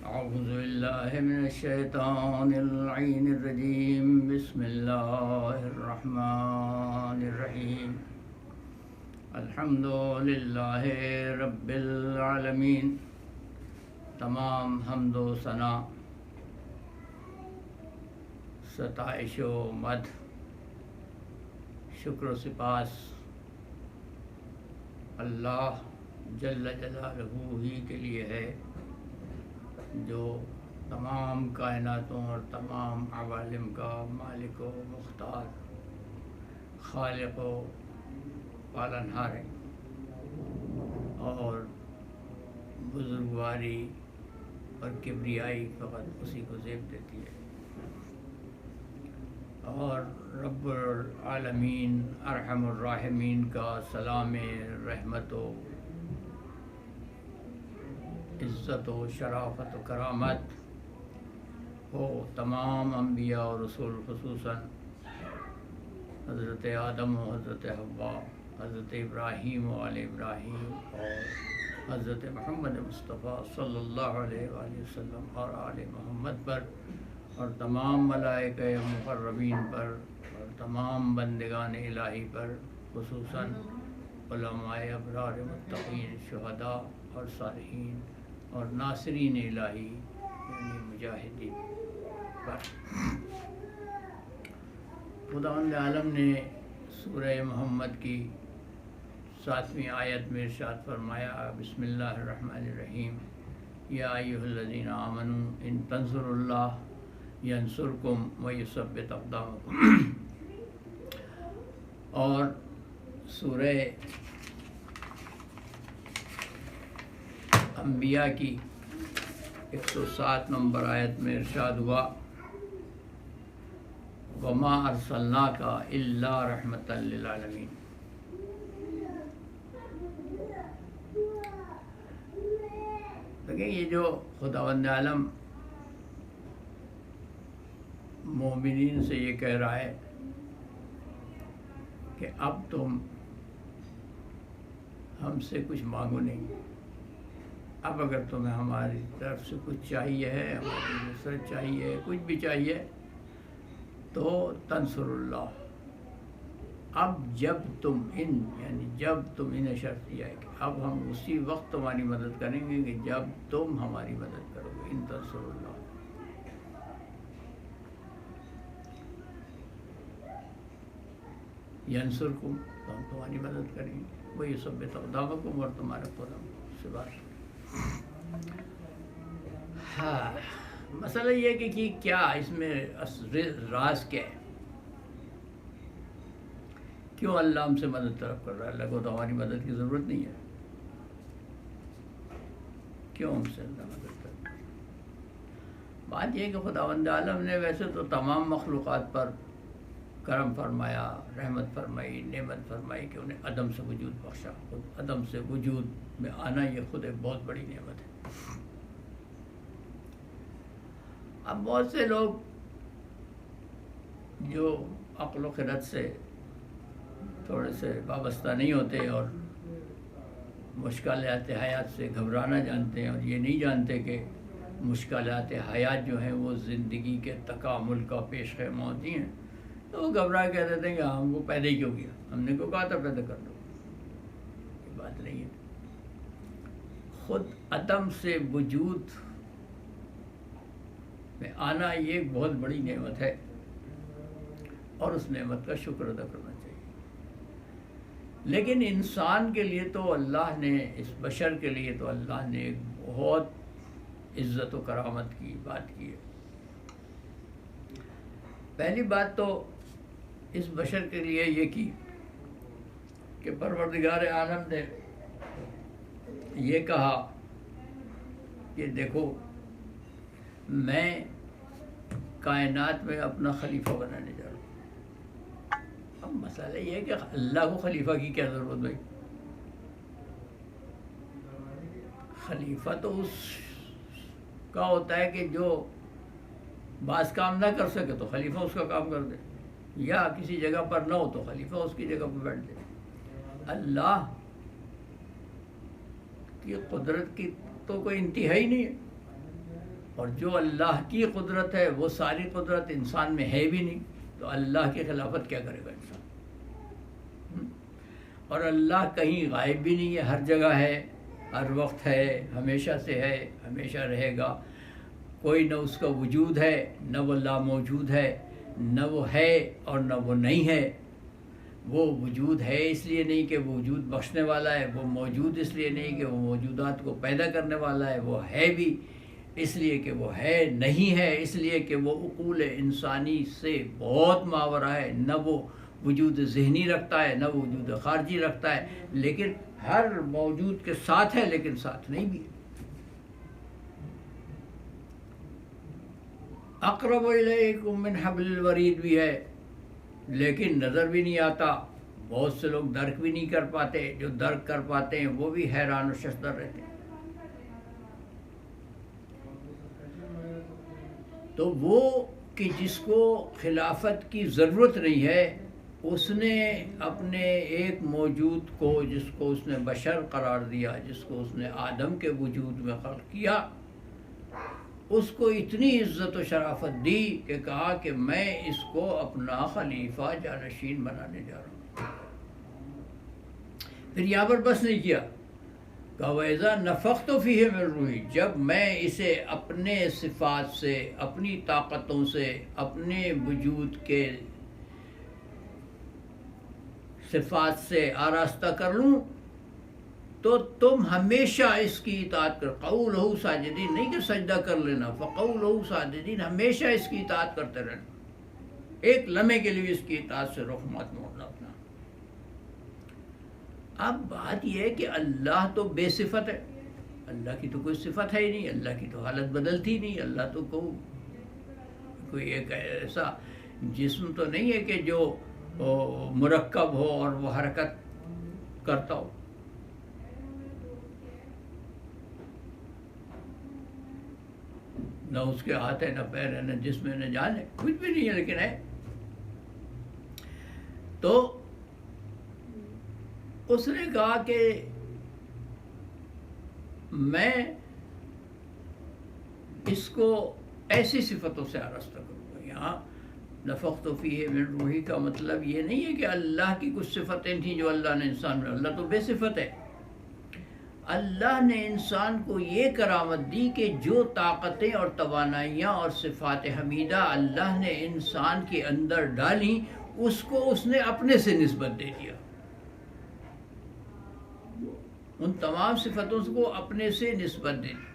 أعوذ بالله من الشيطان اللعين الرجيم. بسم الله الرحمن الرحيم. الحمد للہ رب العالمین. تمام حمد و ثنا، ستائش و مدح، شکر و سپاس اللہ جل جلالہ ہی کے لیے ہے، جو تمام کائناتوں اور تمام عوالم کا مالک و مختار، خالق و پالنہار ہے، اور بزرگواری اور کبریائی فقط اسی کو زیب دیتی ہے. اور رب العالمین ارحم الراحمین کا سلام رحمت و عزت و شرافت و کرامت ہو تمام انبیاء اور رسول، خصوصاً حضرت آدم و حضرت حوا، حضرت ابراہیم و آل ابراہیم، اور حضرت محمد مصطفیٰ صلی اللہ علیہ وآلہ وسلم اور آل محمد پر، اور تمام ملائکہ مقربین پر، اور تمام بندگان الہی پر، خصوصاً علماء ابرار، متقین، شہداء اور صالحین اور ناصرین الہی یعنی مجاہدین پر. خداوند عالم نے سورہ محمد کی 7ویں آیت میں ارشاد فرمایا، بسم اللہ الرحمن الرحیم، یا ایھا الذین آمنوا ان تنصروا اللہ ینصرکم ویثبت اقدامکم. اور سورہ انبیاء کی 107 نمبر آیت میں ارشاد ہوا، وما ارسلناک الا رحمۃ للعالمین. دیکھیں، یہ جو خداوند عالم مومنین سے یہ کہہ رہا ہے کہ اب تم ہم سے کچھ مانگو نہیں، اب اگر تمہیں ہماری طرف سے کچھ چاہیے ہے، ہماری نصرت چاہیے، کچھ بھی چاہیے، تو تنصر اللہ. اب جب تم انہیں شرط دیا ہے کہ اب ہم اسی وقت تمہاری مدد کریں گے کہ جب تم ہماری مدد کرو گے. ان تنصر اللہ ینصرکم، تو ہم تمہاری مدد کریں گے، وہی ثبت اقدامکم، اور تمہارے قدم سے بات. ہاں، مسئلہ یہ ہے کہ کیا اس میں راز کیا ہے؟ کیوں اللہ ہم سے مدد طلب کر رہا ہے؟ اللہ کو تو ہماری مدد کی ضرورت نہیں ہے. کیوں ہم سے اللہ مدد کر رہا ہے؟ بات یہ ہے کہ خداوند عالم نے ویسے تو تمام مخلوقات پر کرم فرمایا، رحمت فرمائی، نعمت فرمائی کہ انہیں عدم سے وجود بخشا. خود عدم سے وجود میں آنا یہ خود ایک بہت بڑی نعمت ہے. اب بہت سے لوگ جو عقل و خرد سے تھوڑے سے وابستہ نہیں ہوتے اور مشکلات حیات سے گھبرانا جانتے ہیں، اور یہ نہیں جانتے کہ مشکلات حیات جو ہیں وہ زندگی کے تکامل کا پیش خیمہ ہوتی ہیں، تو وہ گھبرا کے کہہ دیتے ہیں کہ ہم کو پیدا ہی کیوں کیا، ہم نے کو کہا تھا پیدا کر دو. یہ بات نہیں ہے. خود عدم سے وجود میں آنا یہ ایک بہت بڑی نعمت ہے، اور اس نعمت کا شکر ادا کرنا چاہیے. لیکن انسان کے لیے تو اللہ نے، اس بشر کے لیے تو اللہ نے ایک بہت عزت و کرامت کی بات کی ہے. پہلی بات تو اس بشر کے لیے یہ کی کہ پروردگار عالم نے یہ کہا کہ دیکھو، میں کائنات میں اپنا خلیفہ بنانے جا رہا ہوں. اب مسئلہ یہ ہے کہ اللہ کو خلیفہ کی کیا ضرورت بھائی؟ خلیفہ تو اس کا ہوتا ہے کہ جو بعض کام نہ کر سکے تو خلیفہ اس کا کام کر دے، یا کسی جگہ پر نہ ہو تو خلیفہ اس کی جگہ پر بیٹھ دے. اللہ کی قدرت کی تو کوئی انتہا ہی نہیں ہے. اور جو اللہ کی قدرت ہے وہ ساری قدرت انسان میں ہے بھی نہیں، تو اللہ کی خلافت کیا کرے گا انسان؟ اور اللہ کہیں غائب بھی نہیں ہے، ہر جگہ ہے، ہر وقت ہے، ہمیشہ سے ہے، ہمیشہ رہے گا۔ کوئی نہ اس کا وجود ہے، نہ وہ لا موجود ہے، نہ وہ ہے اور نہ وہ نہیں ہے۔ وہ وجود ہے اس لیے نہیں کہ وہ وجود بخشنے والا ہے، وہ موجود اس لیے نہیں کہ وہ موجودات کو پیدا کرنے والا ہے، وہ ہے بھی اس لیے کہ وہ ہے، نہیں ہے اس لیے کہ وہ عقول انسانی سے بہت ماورا ہے، نہ وہ وجود ذہنی رکھتا ہے، نہ وہ وجود خارجی رکھتا ہے، لیکن ہر موجود کے ساتھ ہے لیکن ساتھ نہیں بھی ہے۔ اقرب الیکم من حبل الورید بھی ہے لیکن نظر بھی نہیں آتا، بہت سے لوگ درک بھی نہیں کر پاتے، جو درک کر پاتے ہیں وہ بھی حیران و ششدر رہتے ہیں۔ تو وہ کہ جس کو خلافت کی ضرورت نہیں ہے، اس نے اپنے ایک موجود کو، جس کو اس نے بشر قرار دیا، جس کو اس نے آدم کے وجود میں خلق کیا، اس کو اتنی عزت و شرافت دی کہ کہا کہ میں اس کو اپنا خلیفہ جانشین بنانے جا رہا ہوں۔ پھر یہاں پر بس نہیں کیا، کہا وَإِذَا نَفَخْتُ فِيهِ مِن رُوحِي، جب میں اسے اپنے صفات سے، اپنی طاقتوں سے، اپنے وجود کے صفات سے آراستہ کر لوں تو تم ہمیشہ اس کی اطاعت کر، قَوْلُهُ ساجدین، نہیں کہ سجدہ کر لینا، فَقَوْلُهُ ساجدین، ہمیشہ اس کی اطاعت کرتے رہنا، ایک لمحے کے لیے اس کی اطاعت سے رخ مت موڑنا اپنا۔ اب بات یہ ہے کہ اللہ تو بے صفت ہے، اللہ کی تو کوئی صفت ہے ہی نہیں، اللہ کی تو حالت بدلتی نہیں، اللہ تو کوئی ایک ایسا جسم تو نہیں ہے کہ جو مرکب ہو اور وہ حرکت کرتا ہو۔ نہ اس کے ہاتھ ہے، نہ پیر ہے، نہ جسم ہے، نہ جان ہے، کچھ بھی نہیں ہے لیکن ہے۔ تو اس نے کہا کہ میں اس کو ایسی صفتوں سے آراستہ کروں گا۔ یہاں نفخت فیہ من روحی کا مطلب یہ نہیں ہے کہ اللہ کی کچھ صفتیں تھیں جو اللہ نے انسان میں، اللہ تو بے صفت ہے۔ اللہ نے انسان کو یہ کرامت دی کہ جو طاقتیں اور توانائیاں اور صفات حمیدہ اللہ نے انسان کے اندر ڈالیں، اس کو اس نے اپنے سے نسبت دے دیا، ان تمام صفتوں کو اپنے سے نسبت دے دی۔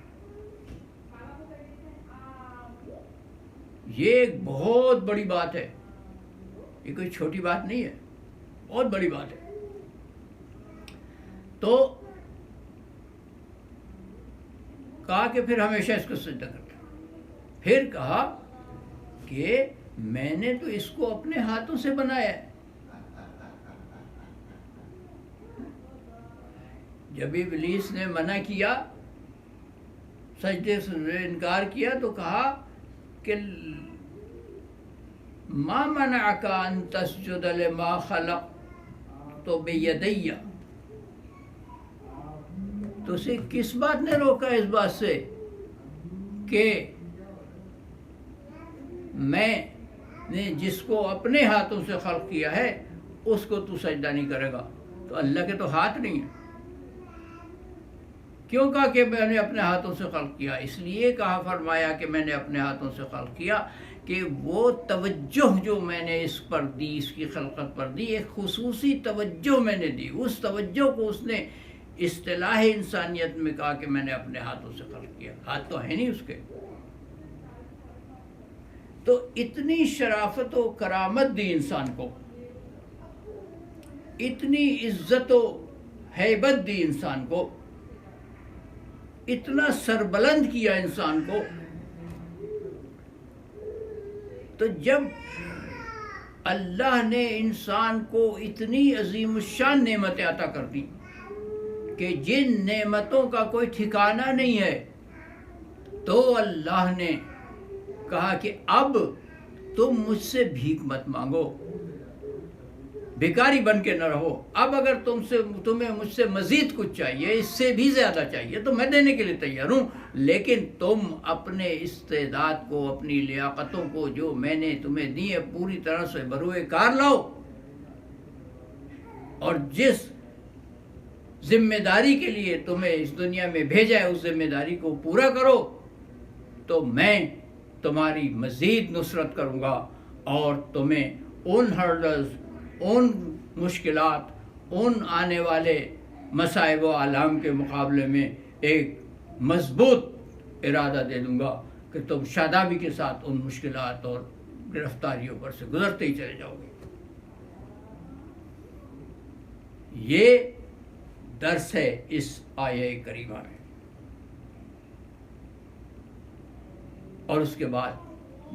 یہ ایک بہت بڑی بات ہے، یہ کوئی چھوٹی بات نہیں ہے، بہت بڑی بات ہے۔ تو کہا کہ پھر ہمیشہ اس کو سجدہ کرتا، پھر کہا کہ میں نے تو اس کو اپنے ہاتھوں سے بنایا ہے۔ جب ابلیس نے منع کیا، سجدے سے انکار کیا، تو کہا کہ ما منعک ان تسجد لما خلقت بیدی، تو اسے کس بات نے روکا اس بات سے کہ میں نے جس کو اپنے ہاتھوں سے خلق کیا ہے اس کو تو سجدہ نہیں کرے گا؟ تو اللہ کے تو ہاتھ نہیں ہیں۔ کیوں کہا کہ میں نے اپنے ہاتھوں سے خلق کیا؟ اس لیے کہا، فرمایا کہ میں نے اپنے ہاتھوں سے خلق کیا کہ وہ توجہ جو میں نے اس پر دی، اس کی خلقت پر دی، ایک خصوصی توجہ میں نے دی، اس توجہ کو اس نے اصطلاح انسانیت میں کہا کہ میں نے اپنے ہاتھوں سے خلق کیا۔ ہاتھ تو ہے نہیں اس کے۔ تو اتنی شرافت و کرامت دی انسان کو، اتنی عزت و ہیبت دی انسان کو، اتنا سربلند کیا انسان کو۔ تو جب اللہ نے انسان کو اتنی عظیم الشان نعمتیں عطا کر دی کہ جن نعمتوں کا کوئی ٹھکانہ نہیں ہے، تو اللہ نے کہا کہ اب تم مجھ سے بھیک مت مانگو، بیکاری بن کے نہ رہو. اب اگر تمہیں مجھ سے مزید کچھ چاہیے، اس سے بھی زیادہ چاہیے، تو میں دینے کے لیے تیار ہوں، لیکن تم اپنے استعداد کو، اپنی لیاقتوں کو جو میں نے تمہیں دی ہے پوری طرح سے بروئے کار لاؤ، اور جس ذمہ داری کے لیے تمہیں اس دنیا میں بھیجا ہے اس ذمہ داری کو پورا کرو، تو میں تمہاری مزید نصرت کروں گا، اور تمہیں ان ہرڈلز، ان مشکلات، ان آنے والے مصائب و آلام کے مقابلے میں ایک مضبوط ارادہ دے دوں گا کہ تم شادابی کے ساتھ ان مشکلات اور گرفتاریوں پر سے گزرتے ہی چلے جاؤ گے. یہ درس ہے اس آیہ کریمہ میں. اور اس کے بعد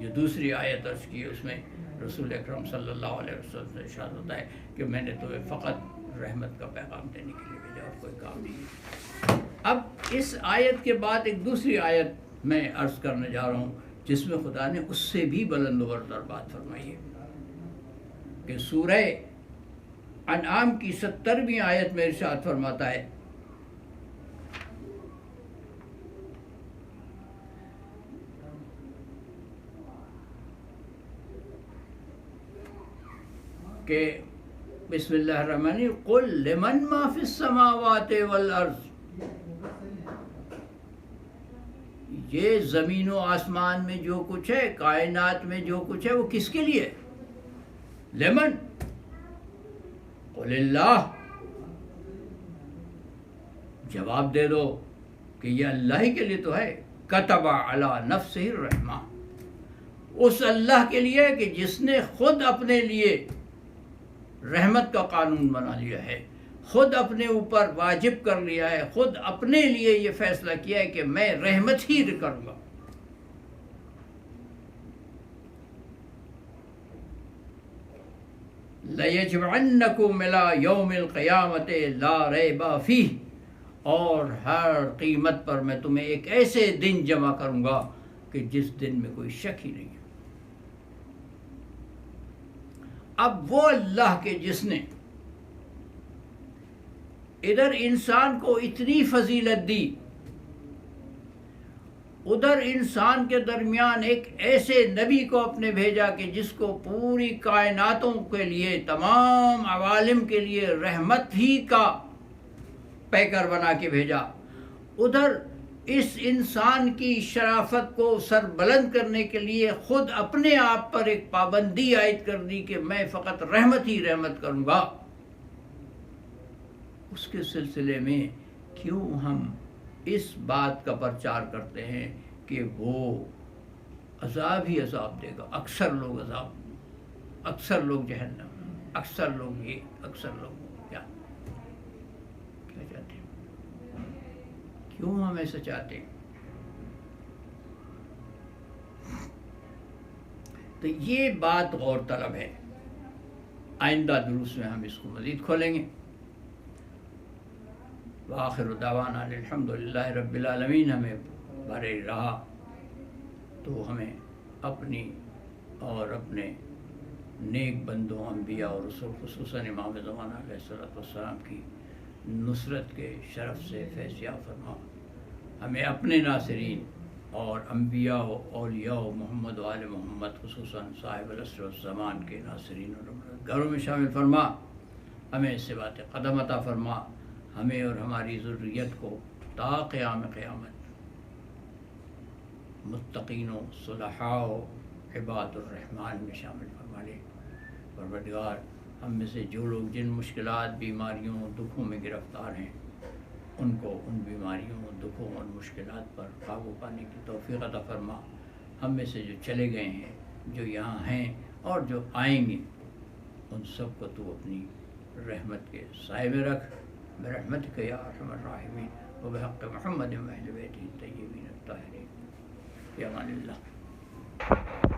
جو دوسری آیت درج کی ہے اس میں رسول اکرم صلی اللہ علیہ وسلم سے ارشاد ہوتا ہے کہ میں نے تمہیں فقط رحمت کا پیغام دینے کے لیے بھیجا اور کوئی کام نہیں. اب اس آیت کے بعد ایک دوسری آیت میں عرض کرنے جا رہا ہوں جس میں خدا نے اس سے بھی بلند و برتر بات فرمائی ہے کہ سورہ انعام کی 70ویں آیت میں ارشاد فرماتا ہے کہ بسم اللہ الرحمن الرحیم قل لمن ما فی السماوات والارض، یہ زمین و آسمان میں جو کچھ ہے، کائنات میں جو کچھ ہے، وہ کس کے لیے؟ لمن، قل اللہ، جواب دے دو کہ یہ اللہ ہی کے لیے تو ہے. کتب علی نفسہ الرحمہ، اس اللہ کے لیے کہ جس نے خود اپنے لیے رحمت کا قانون بنا لیا ہے، خود اپنے اوپر واجب کر لیا ہے، خود اپنے لیے یہ فیصلہ کیا ہے کہ میں رحمت ہی کروں گا. لَيَجْمَعَنَّكُمْ إِلَىٰ يَوْمِ الْقِيَامَةِ لَا رَيْبَ فِيهِ، اور ہر قیمت پر میں تمہیں ایک ایسے دن جمع کروں گا کہ جس دن میں کوئی شک ہی نہیں ہے. اب وہ اللہ کے جس نے ادھر انسان کو اتنی فضیلت دی، ادھر انسان کے درمیان ایک ایسے نبی کو اپنے بھیجا کہ جس کو پوری کائناتوں کے لیے، تمام عوالم کے لیے رحمت ہی کا پیکر بنا کے بھیجا، ادھر اس انسان کی شرافت کو سر بلند کرنے کے لیے خود اپنے آپ پر ایک پابندی عائد کر دی کہ میں فقط رحمت ہی رحمت کروں گا. اس کے سلسلے میں کیوں ہم اس بات کا پرچار کرتے ہیں کہ وہ عذاب ہی عذاب دے گا؟ اکثر لوگ عذاب، اکثر لوگ جہنم، اکثر لوگ یہ، اکثر لوگ کیا چاہتے ہیں؟ کیوں ہم ایسا چاہتے ہیں؟ تو یہ بات غور طلب ہے. آئندہ دروس میں ہم اس کو مزید کھولیں گے. وآخر دعوانا الحمدللہ رب العالمین. ہمیں بھرے رہا تو ہمیں اپنی اور اپنے نیک بندوں، انبیاء اور رسول، خصوصاً امام زمانہ علیہ السلام کی نصرت کے شرف سے فیض یاب فرما. ہمیں اپنے ناصرین اور انبیاء و اولیاء و محمد و آل محمد، خصوصاً صاحب العصر والزمان کے ناصرین اور گھروں میں شامل فرما. ہمیں صبات قدم عطا فرما. ہمیں اور ہماری ذریت کو تا قیام قیامت متقین و صلحاء و عباد الرحمن میں شامل فرما لے. پروردگار، ہم میں سے جو لوگ جن مشکلات، بیماریوں، دکھوں میں گرفتار ہیں، ان کو ان بیماریوں، دکھوں اور مشکلات پر قابو پانے کی توفیق عطا فرما. ہم میں سے جو چلے گئے ہیں، جو یہاں ہیں اور جو آئیں گے، ان سب کو تو اپنی رحمت کے سائے میں رکھ. برحمتک یا ارحم الراحمین و بحق محمد و اہل بیتہ الطیبین الطاہرین. فی امان اللہ.